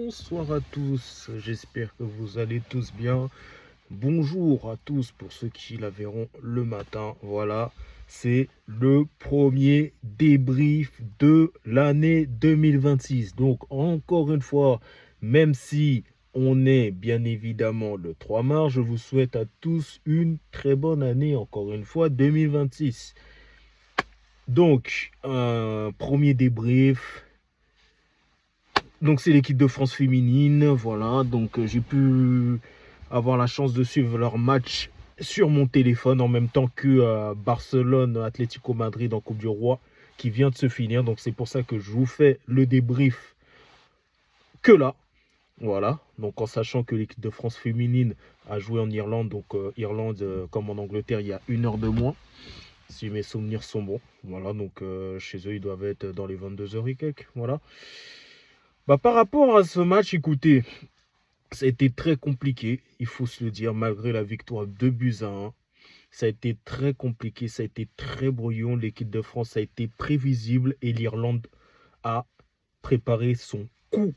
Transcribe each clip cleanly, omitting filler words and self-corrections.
Bonsoir à tous, j'espère que vous allez tous bien. Bonjour à tous pour ceux qui la verront le matin. Voilà, c'est le premier débrief de l'année 2026. Donc encore une fois, même si on est bien évidemment le 3 mars, je vous souhaite à tous une très bonne année, encore une fois, 2026. Donc, un premier débrief. Donc c'est l'équipe de France féminine, voilà. Donc j'ai pu avoir la chance de suivre leur match sur mon téléphone en même temps que Barcelone Atlético Madrid en Coupe du Roi qui vient de se finir. Donc c'est pour ça que je vous fais le débrief que là. Voilà, donc en sachant que l'équipe de France féminine a joué en Irlande, donc Irlande comme en Angleterre il y a 1 heure de moins, si mes souvenirs sont bons. Voilà, donc chez eux ils doivent être dans les 22 h et quelques, voilà. Par rapport à ce match, écoutez, ça a été très compliqué, il faut se le dire, malgré la victoire 2-1. Ça a été très compliqué, ça a été très brouillon. L'équipe de France a été prévisible et l'Irlande a préparé son coup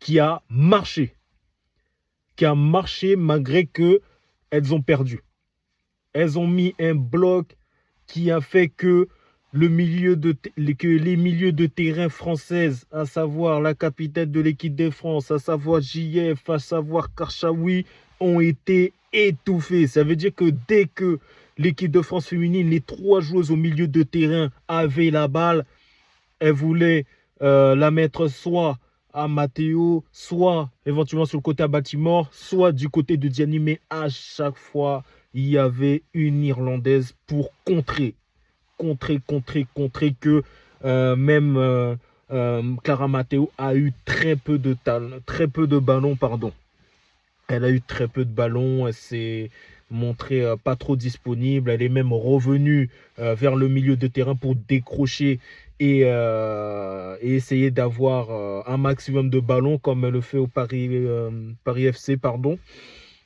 qui a marché. Qui a marché malgré qu'elles ont perdu. Elles ont mis un bloc qui a fait que les milieux de terrain françaises, à savoir la capitaine de l'équipe de France, à savoir JF, à savoir Karchaoui, ont été étouffés. Ça veut dire que dès que l'équipe de France féminine, les 3 joueuses au milieu de terrain avaient la balle, elles voulaient la mettre soit à Matteo, soit éventuellement sur le côté à Baltimore, soit du côté de Diani, mais à chaque fois, il y avait une Irlandaise pour contrer que même Clara Matteo a eu très peu de ballons, pardon. Elle a eu très peu de ballons, elle s'est montrée pas trop disponible, elle est même revenue vers le milieu de terrain pour décrocher et essayer d'avoir un maximum de ballons comme elle le fait au Paris FC, pardon.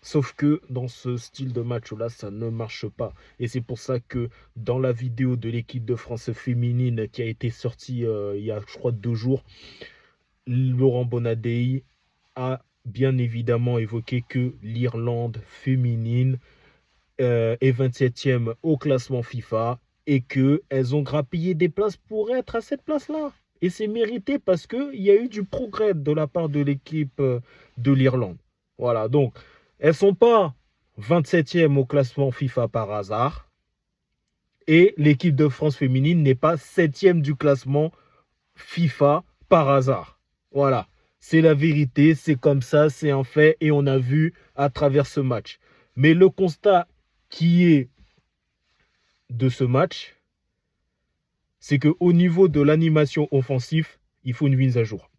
Sauf que dans ce style de match-là, ça ne marche pas. Et c'est pour ça que dans la vidéo de l'équipe de France féminine qui a été sortie il y a, je crois, 2 jours, Laurent Bonadei a bien évidemment évoqué que l'Irlande féminine est 27e au classement FIFA et qu'elles ont grappillé des places pour être à cette place-là. Et c'est mérité parce qu'il y a eu du progrès de la part de l'équipe de l'Irlande. Voilà, donc elles ne sont pas 27e au classement FIFA par hasard. Et l'équipe de France féminine n'est pas 7e du classement FIFA par hasard. Voilà, c'est la vérité, c'est comme ça, c'est un fait et on a vu à travers ce match. Mais le constat qui est de ce match, c'est qu'au niveau de l'animation offensive, il faut une mise à jour.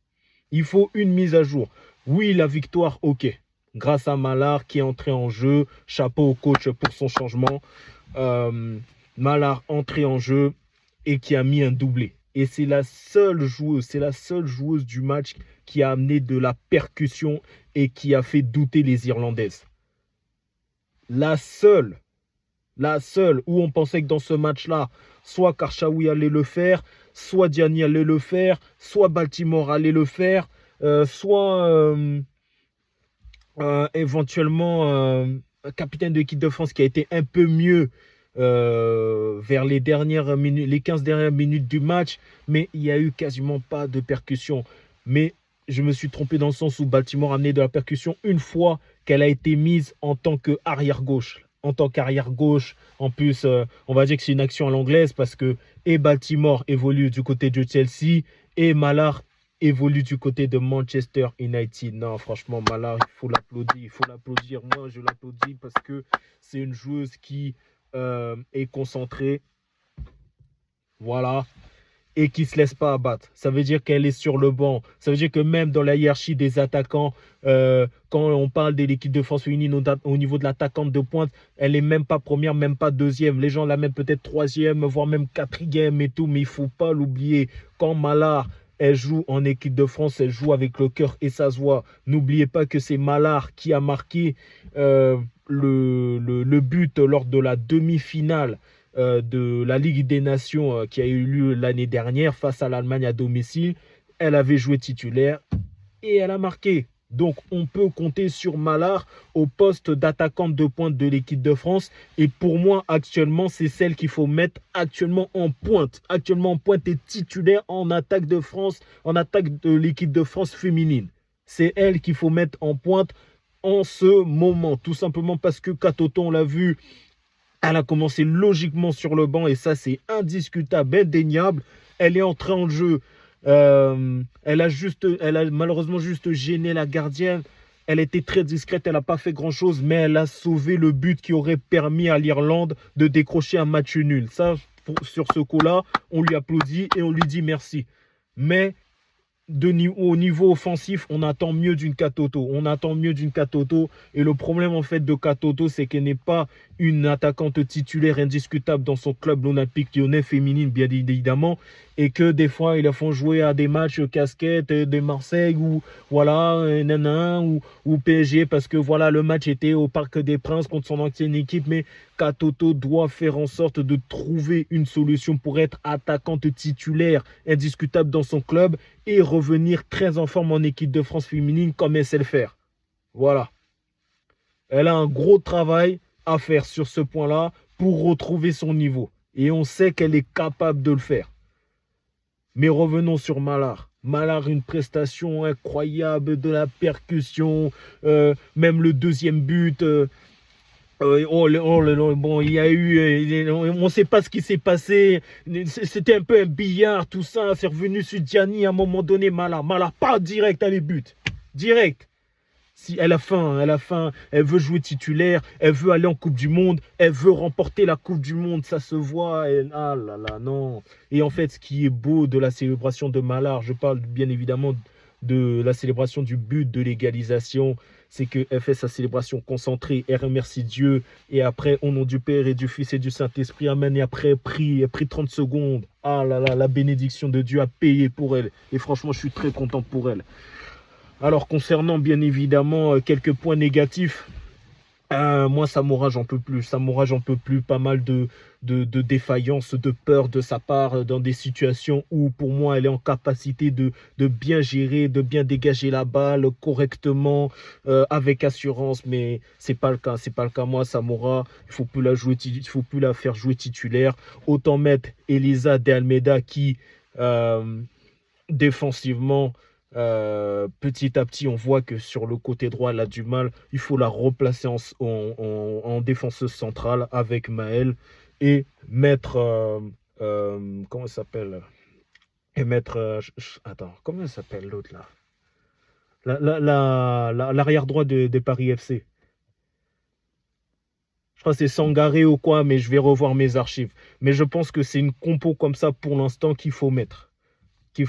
Il faut une mise à jour. Oui, la victoire, ok. Grâce à Mallard qui est entré en jeu. Chapeau au coach pour son changement. Mallard entré en jeu et qui a mis un doublé. Et c'est la seule joueuse du match qui a amené de la percussion et qui a fait douter les Irlandaises. La seule où on pensait que dans ce match-là, soit Karchaoui allait le faire, soit Diani allait le faire, soit Baltimore allait le faire, soit éventuellement capitaine de l'équipe de France qui a été un peu mieux vers les 15 dernières minutes du match, mais il n'y a eu quasiment pas de percussion. Mais je me suis trompé dans le sens où Baltimore a amené de la percussion une fois qu'elle a été mise en tant qu'arrière-gauche. En tant qu'arrière-gauche, en plus, on va dire que c'est une action à l'anglaise parce que et Baltimore évolue du côté de Chelsea et Mallard évolue du côté de Manchester United. Non, franchement, Mallard, il faut l'applaudir. Moi, je l'applaudis parce que c'est une joueuse qui est concentrée. Voilà. Et qui ne se laisse pas abattre. Ça veut dire qu'elle est sur le banc. Ça veut dire que même dans la hiérarchie des attaquants, quand on parle de l'équipe de France féminine au niveau de l'attaquante de pointe, elle n'est même pas première, même pas deuxième. Les gens la mettent peut-être troisième, voire même quatrième et tout, mais il ne faut pas l'oublier. Quand Mallard, elle joue en équipe de France, elle joue avec le cœur et ça se voit. N'oubliez pas que c'est Mallard qui a marqué le but lors de la demi-finale de la Ligue des Nations qui a eu lieu l'année dernière face à l'Allemagne à domicile. Elle avait joué titulaire et elle a marqué. Donc, on peut compter sur Malard au poste d'attaquante de pointe de l'équipe de France. Et pour moi, actuellement, c'est celle qu'il faut mettre actuellement en pointe. Actuellement en pointe et titulaire en attaque de France, en attaque de l'équipe de France féminine. C'est elle qu'il faut mettre en pointe en ce moment. Tout simplement parce que Katoto, on l'a vu, elle a commencé logiquement sur le banc et ça, c'est indiscutable, indéniable. Elle est entrée en jeu. Elle a malheureusement juste gêné la gardienne. Elle était très discrète, elle n'a pas fait grand-chose, mais elle a sauvé le but qui aurait permis à l'Irlande de décrocher un match nul. Ça, sur ce coup-là, on lui applaudit et on lui dit merci. Mais au niveau offensif, on attend mieux d'une Katoto. On attend mieux d'une Katoto. Et le problème, en fait, de Katoto, c'est qu'elle n'est pas une attaquante titulaire indiscutable dans son club l'Olympique Lyonnais féminine, bien évidemment. Et que des fois, ils la font jouer à des matchs casquettes de Marseille ou voilà, ou PSG, parce que voilà, le match était au Parc des Princes contre son ancienne équipe. Mais Katoto doit faire en sorte de trouver une solution pour être attaquante titulaire indiscutable dans son club et revenir très en forme en équipe de France féminine comme elle sait le faire. Voilà. Elle a un gros travail à faire sur ce point-là pour retrouver son niveau. Et on sait qu'elle est capable de le faire. Mais revenons sur Malard. Malard, une prestation incroyable, de la percussion, même le deuxième but. Bon, il y a eu, on ne sait pas ce qui s'est passé. C'était un peu un billard, tout ça. C'est revenu sur Gianni à un moment donné. Malard, pas direct à les buts. Direct. Si elle a faim, elle veut jouer titulaire, elle veut aller en Coupe du Monde, elle veut remporter la Coupe du Monde, ça se voit. Ah là là, non. Et en fait, ce qui est beau de la célébration de Malard, je parle bien évidemment de la célébration du but de l'égalisation, c'est qu'elle fait sa célébration concentrée, elle remercie Dieu, et après, au nom du Père et du Fils et du Saint-Esprit, amen, et après, elle prie 30 secondes. Ah là là, la bénédiction de Dieu a payé pour elle. Et franchement, je suis très content pour elle. Alors, concernant bien évidemment quelques points négatifs, moi, Samora, j'en peux plus. Samora, j'en peux plus. Pas mal de défaillances, de peur de sa part dans des situations où, pour moi, elle est en capacité de bien gérer, de bien dégager la balle correctement, avec assurance. Mais c'est pas le cas. C'est pas le cas. Moi, Samora, il faut plus la faire jouer titulaire. Autant mettre Elisa de Almeida qui, défensivement, petit à petit, on voit que sur le côté droit, elle a du mal. Il faut la replacer en défenseuse centrale avec Maëlle et mettre. Comment elle s'appelle? Et mettre. Attends, comment elle s'appelle l'autre là? L'arrière droit des Paris FC. Je crois que c'est Sangaré ou quoi, mais je vais revoir mes archives. Mais je pense que c'est une compo comme ça pour l'instant qu'il faut mettre. Tu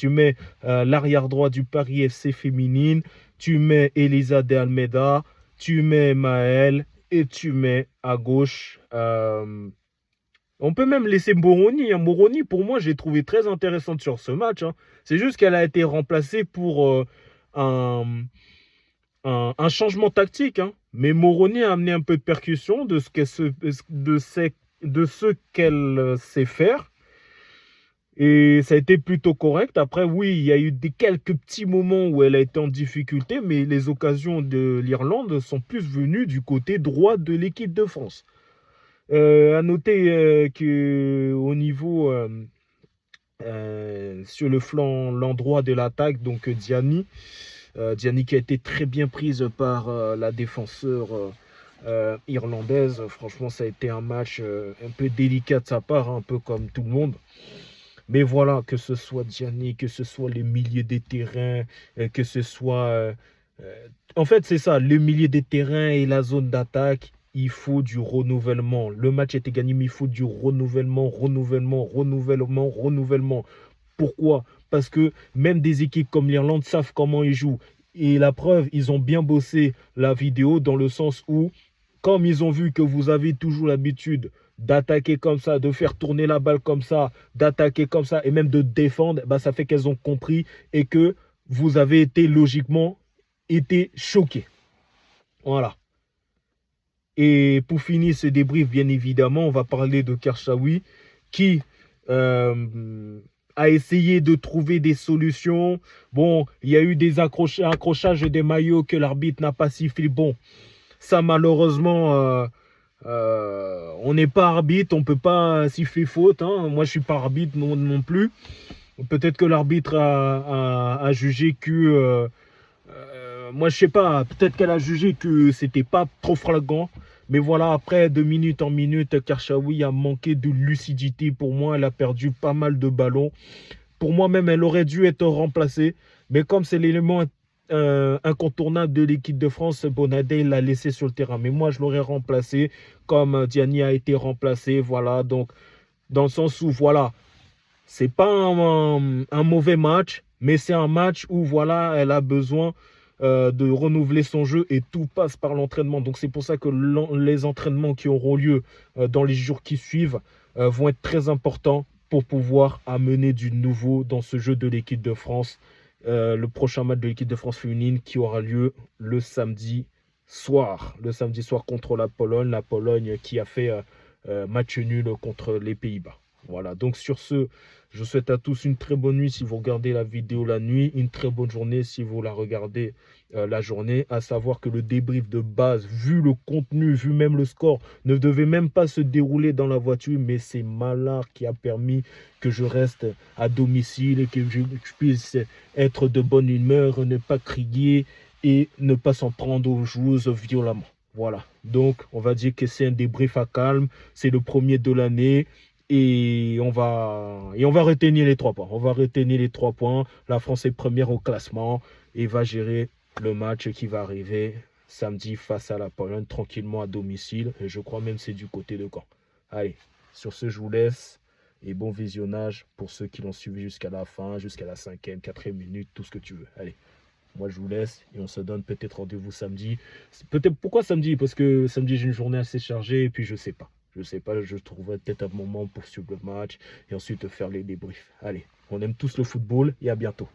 mets l'arrière droit du Paris FC féminine, tu mets Elisa de Almeida, tu mets Maëlle et tu mets à gauche. On peut même laisser Moroni. Moroni, pour moi, j'ai trouvé très intéressante sur ce match. C'est juste qu'elle a été remplacée pour un changement tactique. Mais Moroni a amené un peu de percussion de ce qu'elle sait faire. Et ça a été plutôt correct. Après, oui, il y a eu quelques petits moments où elle a été en difficulté, mais les occasions de l'Irlande sont plus venues du côté droit de l'équipe de France. À noter qu'au niveau, sur le flanc droit de l'attaque, donc Diani qui a été très bien prise par la défenseur irlandaise. Franchement, ça a été un match un peu délicat de sa part, un peu comme tout le monde. Mais voilà, que ce soit Gianni, que ce soit les milieux des terrains, que ce soit... en fait, c'est ça, le milieu des terrains et la zone d'attaque, il faut du renouvellement. Le match était gagné, mais il faut du renouvellement. Pourquoi? Parce que même des équipes comme l'Irlande savent comment ils jouent. Et la preuve, ils ont bien bossé la vidéo dans le sens où, comme ils ont vu que vous avez toujours l'habitude d'attaquer comme ça, de faire tourner la balle comme ça, d'attaquer comme ça et même de défendre, ça fait qu'elles ont compris et que vous avez été logiquement choqués. Voilà. Et pour finir ce débrief, bien évidemment, on va parler de Karchaoui qui à essayer de trouver des solutions. Bon, il y a eu des accrochages des maillots que l'arbitre n'a pas sifflé. Bon, ça malheureusement, on n'est pas arbitre, on ne peut pas siffler faute. Hein. Moi, je ne suis pas arbitre non plus. Peut-être que l'arbitre a jugé que... moi, je sais pas, peut-être qu'elle a jugé que c'était pas trop flagrant. Mais voilà, après, de minute en minute, Karchaoui a manqué de lucidité. Pour moi, elle a perdu pas mal de ballons. Pour moi, même, elle aurait dû être remplacée. Mais comme c'est l'élément incontournable de l'équipe de France, Bonadé l'a laissé sur le terrain. Mais moi, je l'aurais remplacé comme Diani a été remplacé. Voilà, donc, dans le sens où, voilà, c'est pas un mauvais match, mais c'est un match où, voilà, elle a besoin de renouveler son jeu et tout passe par l'entraînement. Donc c'est pour ça que les entraînements qui auront lieu dans les jours qui suivent vont être très importants pour pouvoir amener du nouveau dans ce jeu de l'équipe de France. Le prochain match de l'équipe de France féminine qui aura lieu le samedi soir. Le samedi soir contre la Pologne. La Pologne qui a fait match nul contre les Pays-Bas. Voilà, donc sur ce, je souhaite à tous une très bonne nuit si vous regardez la vidéo la nuit, une très bonne journée si vous la regardez la journée, à savoir que le débrief de base, vu le contenu, vu même le score, ne devait même pas se dérouler dans la voiture, mais c'est Malard qui a permis que je reste à domicile et que je puisse être de bonne humeur, ne pas crier et ne pas s'en prendre aux joueuses violemment. Voilà, donc on va dire que c'est un débrief à calme, c'est le premier de l'année. Et on va retenir les 3 points. On va retenir les 3 points. La France est première au classement et va gérer le match qui va arriver samedi face à la Pologne tranquillement à domicile. Et je crois même que c'est du côté de Caen. Allez, sur ce, je vous laisse. Et bon visionnage pour ceux qui l'ont suivi jusqu'à la fin, jusqu'à la 5e, 4e minute, tout ce que tu veux. Allez, moi je vous laisse et on se donne peut-être rendez-vous samedi. Peut-être pourquoi samedi? Parce que samedi j'ai une journée assez chargée et puis je sais pas. Je sais pas, je trouverai peut-être un moment pour suivre le match et ensuite faire les débriefs. Allez, on aime tous le football et à bientôt.